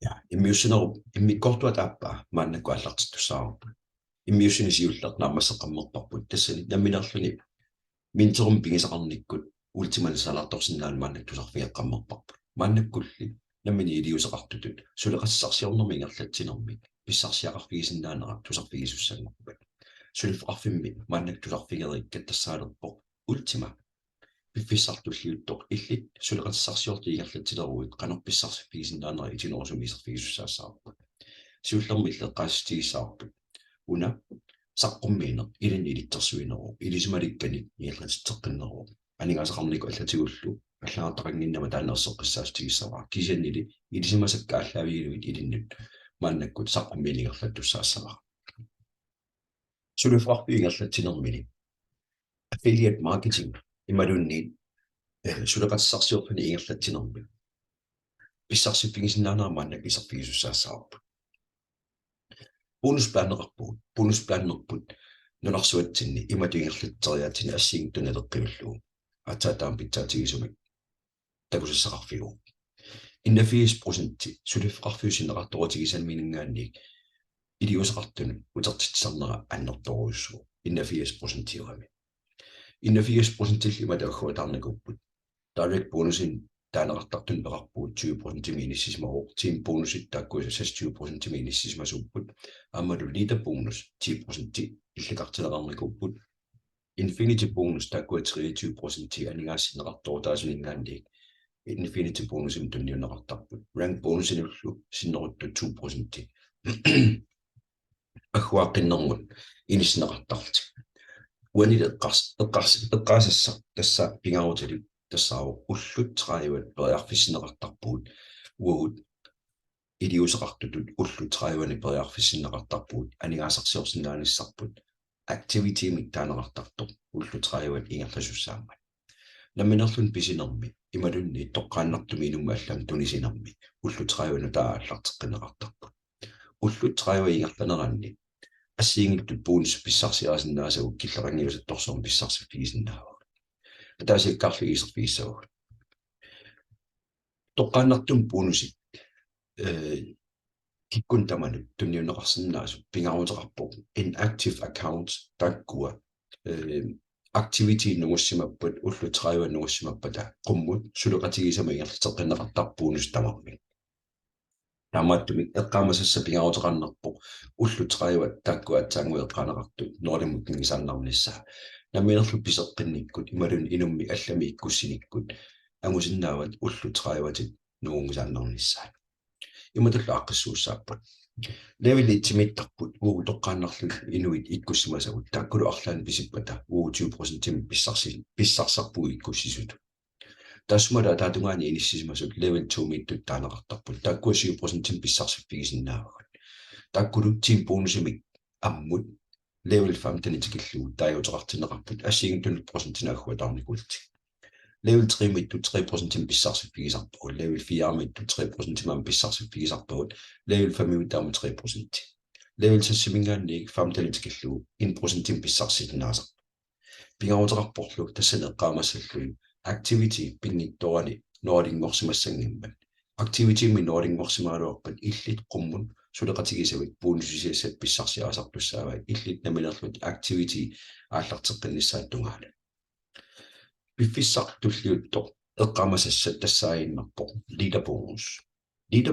Ja, immiussinerup immikkortuat aappaa maannakku аллартиттуссаарпу иммиуссинисиуллерт наамассеқармерпарпут тассани намминерлүни минтерум пигисақарниккут ультиман салаарторсинаан мааннак тусарфигеққаммерпарпут мааннаккулли наммини илиусеқартутут сулеқассарсиорнэрми ингерлатсинерми писсарсиақарфигисиннаанера тусарфигисуссангорпут сулиффақарфимми мааннак тусарфигериккат тассаалерпо ультима пиффиссартуллиуттоқ иллит сулеқассарсиорти игерлатсилеруит канарписсарсиффигисиннаанера итинорусумисерфигиссаассаарпут сиуллерми иллеққаасситигисаарпут уна саққуммиинер илин илиттерсуинеру илисималиккани иерлатиттеққиннеру анигасақарнику аллатигуллу аллаартақангиннама таанерсеққиссаастигиссаваа кисианнили илисимасакка аллаавигилуит илиннут мааннаккут саққуммиилингерлаттуссаассаваа сулиффақарфигингерлатсинермини affiliate marketing ималунни сулеқассарсиорфани ингерлатсинерми писсарсиффигисиннаанера мааннак исерфигисуссаассаарпут бонуспланнерпут нунарсуатсинни иматуингерлатсериаатини ассиингтунелеққивиллуу атаатаам питсаатигисумик такусассақарфигу 81% сулиффеқарфиусинеқарторутигисанминингаанник илиусеқартуну утертитсарнера аннерторуйуссуу 81% иорами 81% иматаахуатаарникуппут direct bonusin таанеқартартун пеқарпуут 20% миниссисмао team bonusит тааккуисас 20% миниссисмасуппут аммалу leader bonus 10% иллеқартинеқарникуппут infinity bonus тааккуа 23% анигаассинеқарторутаасунингаанник infinity bonus им тунниунеқартарпут rank bonus инуллу синнерутту 2% ахуаққиннэрмут иниснеқартарлти уанил эққаасассар тасса пингаарутили тассааву уллут 30 периарфиссинеқартарпуут уагут илиусеқартутут уллут 30-ани периарфиссинеқартарпуут анигаасарсиорсинааниссарпут activity миттаанеқартартоқ уллут 30-ат ингерласуссаамат намминерлун писинерми ималунни тоққааннартуми инумма аллам тунисинерми уллут 30-anu тааллартеққинеқартарпут уллут 30 ингерланеранни ассиингиттут бонус писсарсиаасиннаасагу киллерангиусатторсорм писсарсиффигисиннаава таасиккарлигисерфигиссаву тоққааннартум бонусит киккун таманут тунниунеқарсинаасу пингаарутеқарпо inactive accounts таккуа activity нугуссимаппут уллу 30 нугуссимаппата қуммут сулеқатигисама ингерлатеққинеқартарпуунус тамарми таматтуми эққаамасасса пингаарутеқарнерпо уллу 30 таккуатсаангуеққанеқартут ноолиммуккингисаарнарнissaа намминерлу писеққинниккут ималун инумми аллами иккуссиниккут ангусиннаават уллу 30-ати нуунгусаарнарнissaа иматалла аққиссууссааппут левелитсимиттарпут уу тоққааннарлу инуит иккуссимасагут тааккулу арлаан писиппата уу 20% писсарсарпуу иккуссисут тасмада таатунгаани иниссисимасут level 2 миттут таанеқартарпут тааккуа 7% писсарсиффигисиннаавагат тааккулу team bonusимик аммут level 15 тикиллуу таajutеқартинеқарпут ассигинтунут% наагуатаарникулти level 3 миттут 3% писсарсиффигисарпагу level 4 миттут 3% мам писсарсиффигисарпагут level 5 миттаама 3% level 6 мингаанник 15 тикиллуу 1% писсарситнаасар пингаарутеқарпорлу тассанеққаамассаллуи activity пингитторани ноолингорсимассангиммат activity ми ноолингорсимаалуарпат иллит қуммун сулеқатигисавик бонусисиассат писсарсиаасартуссаава иллит наминерлут activity ааллартеққиннissaаттунгаала пиффиссартуллиутто эққамасассат тассааиннарпо leader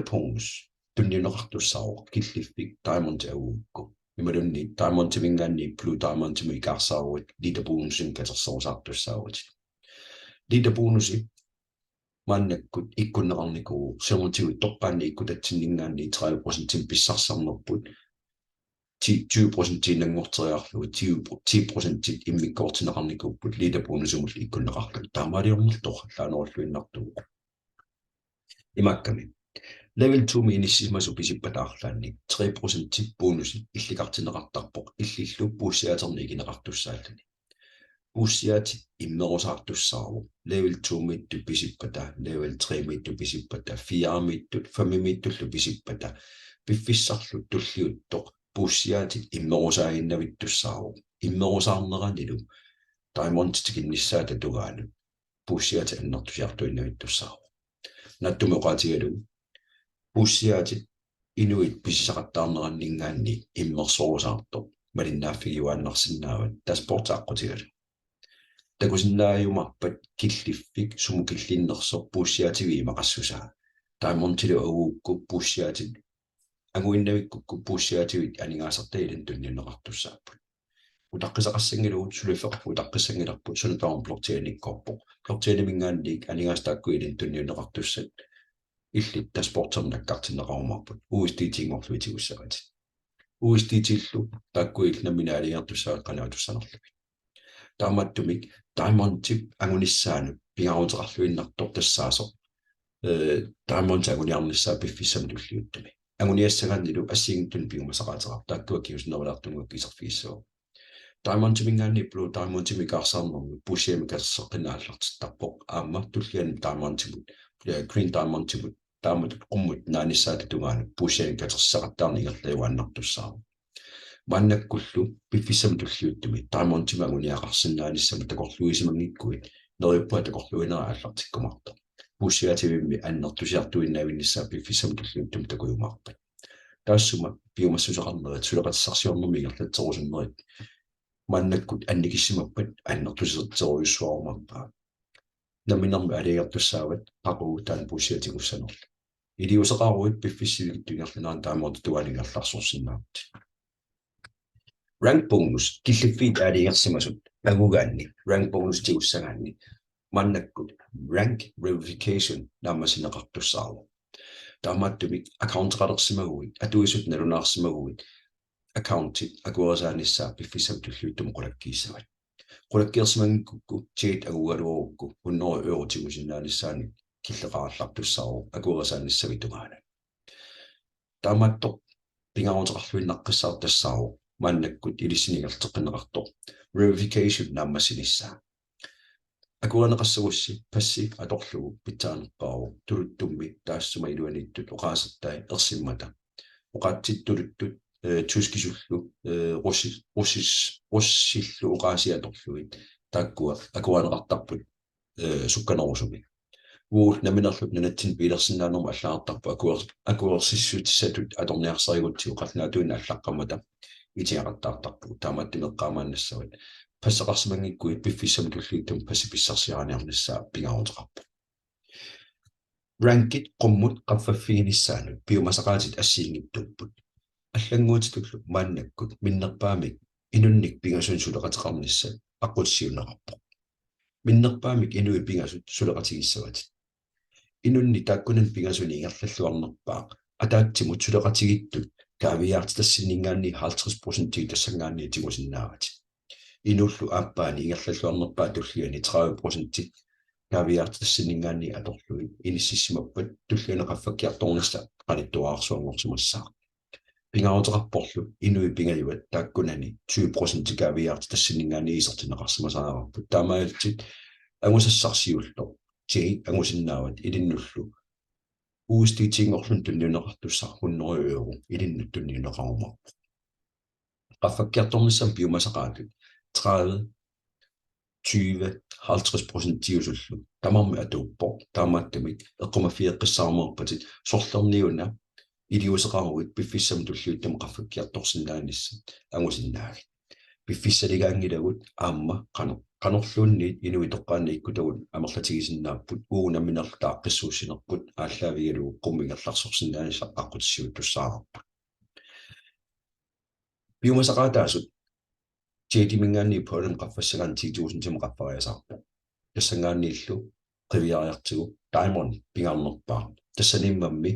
bonus тунниунеқартуссаавоқ киллиффик diamond ауукку ималунни diamond тимингаанни blue diamond тимикаарсааруит leader bonus-ин катерсоорсаартуссаават leader bonus маннаккут иккуннеқарникуу серлутигут тоққаанни иккутатсиннингаанни 30% писсарсарнерпут 20% нангортериарлу 10% иммиккоортинеқарникуппут leader bonus-умул иккуннеқарлу таамаалиормултор лаанеруллуиннартугу имакками level 2 миниссимасу писиппатаарлаанник 3% бонус илликартинеқартарпоқ иллиллу пуссиатерни кинеқартуссааллани пуссиати иммерусаартуссаару level 2 митту писиппата level 3 митту писиппата 4 миттут 5 миттуллу писиппата пиффиссарлу туллиуттоқ пуссиати иммерусаагиннавиттуссаару иммерусаарнеранилу diamond тикиннissaата тугаалу пуссиати аннартусиартуиннавиттуссаару наттумеқатигалу pussiaati inuit pisisaqattaarneranningaanni immersorusaartoq малиннааффигиуааннарсиннаават таспортааққутигал такусиннааюмарпат киллиффик сумукиллиннерсо pussiaatiви мақассусаа тааммонтилу агуукку pussiaati агуиннавиккукку pussiaatiwit анигаасартаилан тунниунеқартуссааппут утаққисақассангилугут сулифеқарпу утаққиссангиларпут сунутаам блоктианиккорпо блоктианимингаанник анигаастааккуилин тунниунеқартуссат иллит таспортернаккартиннеқарумарпут уистиитингорлуитигуссават уистиитиллу тааккуил наминаалиартуссаат канаатуссанерлугит тааматтумик таамонтип агуниссаану пигаруутеқарлуиннартор тассаасо таамонти агуниарниссаа пиффиссам туллиуттами агуниассагааннилу ассигинтун пигумасақаатерар тааккуакиуснерулаартунгук кисерфииссоо таамонтимингаанни плу таамонтимикаарсаарнэрму пушиамикассеққинааллартиттарпоқ аама туллиани таамонтимут green таамонтимут таамат qumмут нааниссаата тугаана пушиамикатерсақаттаарнигерлаюааннартуссаа маннаккуллу пиффиссам туллиуттуми таамонтимагуниақарсинааниссама такорлуисимангиккуит нериппуа такорлуинера ааллартиккумарта пушиативимми аннертусиартуиннаавиннссаа пиффиссам туллиуттум такуйумаарпат таассума пиумассусақарнерат сулеқатсарсиорнумигерлатсерусиннерит маннаккут анникиссимаппат аннертусертеруйуссуарумарпаа наминарми алигартуссаават пақуутаан пушиатигуссанерла илиусеқаруит пиффиссивиттугерлинаан таамаорт туалингерларсорсиннаавт rank bonus киллиффит алиерсимасут агугаанни rank bonus тиуссагаанни маннаккут rank verification намасинеқартуссаарла таамааттумик аккаунтеқалерсимагуит атуисут налунаарсимагуит аккаунтит агуарсааниссаа пиффисам туллуиттум қулаккииссават қулаккиерсимангиккукку чит агугалуорукку 100 euro тигусиннааниссаани киллеқараллартуссаару агуарсааниссавитугаана таамаатто пингаруутеқарлуиннаққиссаар тассаару маннаккут илиссинигертеққинеқарто verification наммасиниссаа акуанеқассагусси пасси аторлугу питаанерпаару тулуттумми таассума илуаниттут оқаасертаа ерсиммата оқаатситтулуттут тускисуллу руссиллу оқаасиаторлуит тааккуа акуанеқартарпут сукканерусуми уул наминерлут нанатсин пилерсинаанерма аллаартарпу акуерсиссутиссатут аторниарсаригутсиу қалнаатуина аллаққамата итиақаттаартарпу тааматтимеққаамаанассават пассеқарсимангиккуит пиффиссам туллииттум пассиписсарсиараниарнассаа пигаруутеқарпу ранкит qumмут qaffaffiginissaanut piumasaqaatit assiingittupput аллангуутитуллу мааннаккут миннерпаамик инунник пингасун сулеқатеқарниссат аққутсиунеқарпо миннерпаамик инуи пингасут сулеқатигиссаватит инунни тааккунан пингасуни ингерллуарнерпаа атаатсимут сулеқатигиттут каавиаартитассиннингаанни 50% тассангаанни тигусиннаават инуллу ааппаани ингерллуарнерпаа туллиани 30% каавиаартитассиннингаанни аторлуи иниссиссимаппат туллиани qaffakkiartornissa qanittуаарсуангорсимассаа пингаруутеқарпорлу инуи пингаюат тааккунани 20% каавиаартитассиннингаанни исертинеқарсимасаараппут таамаалтит агусассарсиулло ти агусиннаават илиннуллу уустиитингорлун тунниунеқартуссар 100 euro илиннут тунниунеқарумарпу qaffakkiartornissam piumasaqaatut 30 20 50% тиусуллу тамарми атууппо таамааттамик эққумаффиэққиссаармерпатит сорлерниуна илиусеқаруит пиффиссам туллуиттам qaffakkiartorsinnaanissa агусиннааги пиффиссалигаангилагут аама qanorluunniit inuitoqqaanni ikkutagут амерлатигисиннааппут уунаминерлааққиссуусинерпут ааллаавигалуу qummigerlarsorsinnaanissa аққутиссиуттуссаарарпут пиумасақаатаасут тиитимингаанни полем qaffassagaan 10000 тим qaffariasarpu тассангааннииллу qivиариартигу diamond пингарнерпаа тассаниммамми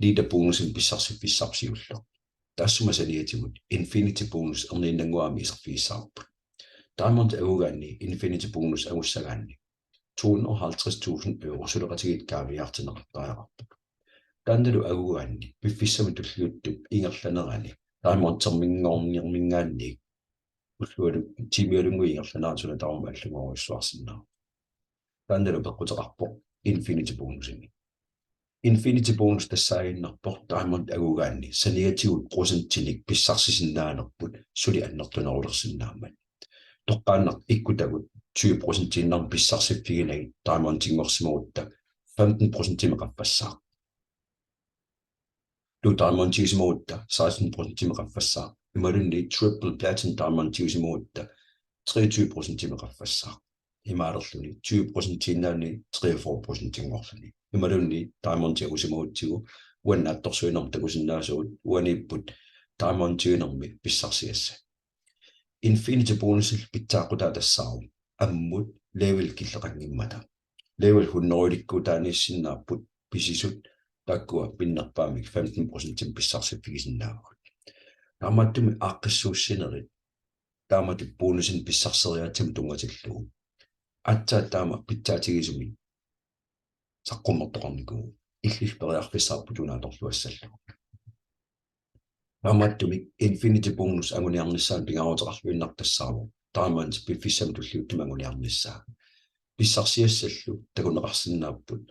лида бонусин писсарсиулло тассумасаниатигут infinity bonus эрнииннангуами исерфииссаарпу diamond агугаанни infinity bonus агуссагаанни 250,000 euro сулеқатигит каавиартинеқартариарпу таанналу агугаанни пиффиссами туллиуттуп ингерланерани diamond термингоорниермингаанни уллуалу тимиалунгу ингерланаатуна тарума аллугоруйссуарсинаа таанналу пеққутеқарпо infinity bonusини infinity bonus тассаагиннарпор diamond агугаанни санигатигут процентиник писсарсисиннаанерпут сули аннертунерулерсиннаамат тоққааннар иккутагут 20% иннарм писсарсиффигинаги diamond тингорсимагутта 15% тимеқарпассаа lu diamond tiusimuutta 16% timeqaffassaa imalunni triple platinum diamond tiusimuutta 23% timeqaffassaa imaalerluni 20% tinnaani 43% tinngorluni imalunni diamond tiusimuuttigu uannaattorsuinerm takusinnaasuut uanipput diamond tiunermi pissarsiassa infinity bonusil pitsaaqqutaa tassaaru ammut level killeqangimmata level 100 taaniissinnaarput pisisut takkua pinnerpaamik 15% pissarsifigisinnaavut taamattumi aaqqissuussinerit taamatu bonusin pissarseriyaatim tungatillugu atsaa taama pitsaatigisumi saqqummertoqarniku иллилпериарфиссаарпу тунааторлуассаллу тааматтуми infinity bonus агуниарниссаан пингаарутеқарлуиннартассаару diamonds пиффиссам туллиуттума агуниарниссаа писсарсиассаллу такунеқарсинааппут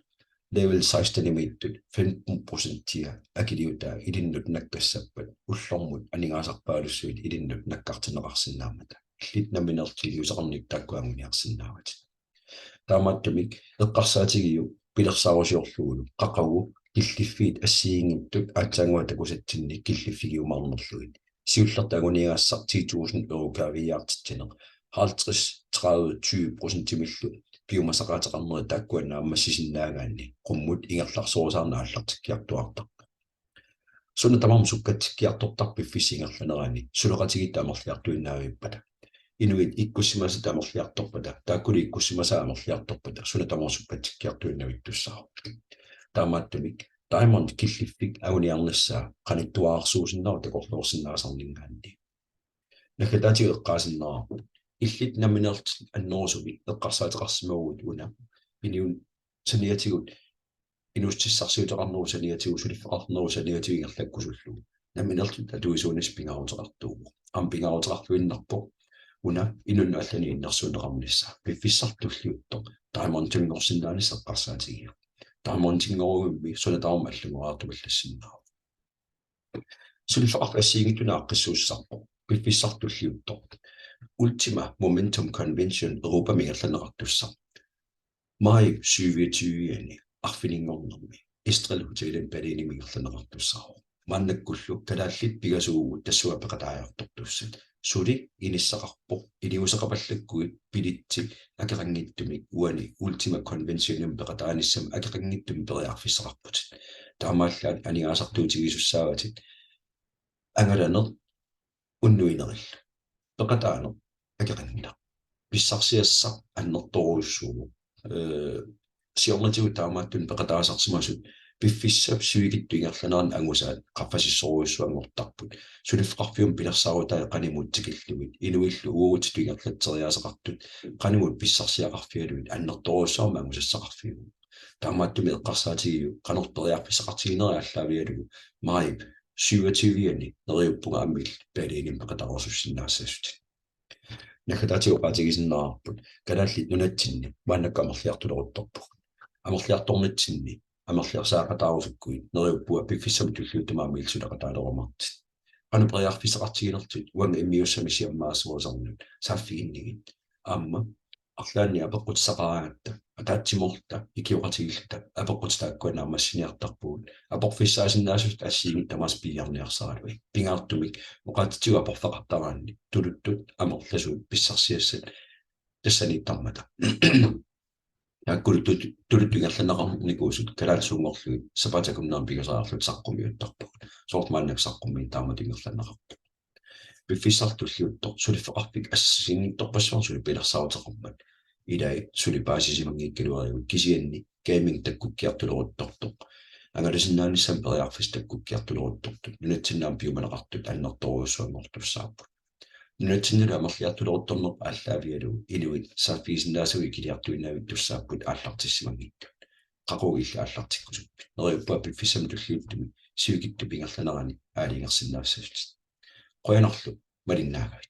level 16 имиттут 15% тиа акилиутаа илиннут наккассаппат уллормут анингаасарпаалуссуит илиннут наккартинеқарсинаамата иллит наминертилиусеқарник таккуангуниарсинаават тааматтумик эққарсаатигиу пилерсаарусиорлугулу қақагу киллиффиит ассиингиттут аатсаангуа такусатсинни киллиффигиумаарнерлуит сиуллертаагуниаассар 10.000 euro кавиаартитсинеқ 50-30-20% тимиллу пиумасақаатеқарнери тааккуаннааммассисиннаагаанни қуммут ингерларсуусаарна аллартиккиартуартарпа суна тамам суккатиккиартортарпи фиссингерланераани сулеқатигиттаамерлиартуиннаавиппата инуит иккуссимаса таамерлиарторпата тааккули иккуссимаса амерлиарторпата суна тамам суккатиккиартуиннавиттуссаа таамааттумик diamond киллиффик агуниарнассаа каниттуаарсуусиннера такорлуорсиннаасарнингаанни накатати эққаасиннераа иллит наминерт аннорусуми эққарсаатеқарсимагуут уна иниун саниатигут инустиссарсиутеқарнеру саниатигу сулиффеқарнеру саниатигингерлаккусуллу наминерт атуисуунис пингаарутеқартуу пингаарутеқарлуиннарпо уна инунна аллани иннерсуунеқарнисса пиффиссартуллиутто diamond тингорсиннаани сеққарсаатигиа diamond тингоругумми сулатаарма аллугуаартумаллассиннаа сулиффеқарлассиигиттуна аққиссууссарпо пиффиссартуллиутто Ultima Momentum Convention Europa migerlanerartussar mai 27 arfiningornermi Estrel Hotelen Palini migerlanerartussar maannakkullu kalaallit pigasuugu tassuapeqataajartortussat suli inissaqarpo iliuseqapallakkuit pilitti akerangittumi uani Ultima Conventionum peqataanissam akerangittumi periarfisseqarputit taamaallaat anigaasartuutigisussaavatit angalaner unnuinerill peqataano akeqanna pissarsiassa annertoruussuugu siornatigu taamaattun peqataasarsimasut piffissap suigittuingerlaneran angusaat qaffasissoruussuangortarput sulifqarfium pilersaarutaa qanimuuttikillumit inuillu uuguttituingerlatseriaaseqartut qanimut pissarsiaqarfialuit annertoruussaarma angusassaqarfiugu taamaattumi eqqarsaatigiu qanorperiarfisseqartigineri allaavialugu maip 27-ni neriuppunga ammil palinin peqataarsussinnaassassut nakataatiuqaatigisinnerarput kalaallit nunatsinni maannakkamerliartuleruttorpuk amerliartornatsinni amerliarsaaqataarusukkuit neriuppua piffissam tulluuttamaamil sulaqataaleromartit qanuperiarfisseqartiginertut uanga immiussami saaffiginnigit aamma арлаани апеққутсақараагатта атаатсиморта икиоқатигиллата апеққутстааккуанаамассиниартарпуут апорфиссаасиннаасут ассиигит тамаас пиарниарсааралуи пингаартумик оқаатитиу апорфақартараанни тулуттут амерласуут писсарсиассат тассаниттармата яккулут тулуттунгерланеқарникуусут калаалсуунгорлуит сапатакумнаам пигасаарлут саққумиуттарпуут соортмааннак саққумми тааматингерланеқарпу пиффиссартуллиутто сулиффеқарпик ассигингитторпассуар сули пилерсаутеқармат илай сулипаасисимангиккалуариут кисианни гейминг таккуккиартулеруттортоқ ангаласиннааниссам периарфис таккуккиартулеруттортут нунатсиннаам пиуманеқартут аннерторуусsuangortussаарпут нунатсиннала амерлиартулерутторнеқ ааллаавиалу илуит сааффигисиннаасуги килиартуиннаавиттуссааппут ааллартиссимангикка қақугилла ааллартиккусут нериуппа пиффиссам туллиуттуми сиугитту пингерланерани аалингерсиннаассасут qoyanarlu malinnaagavit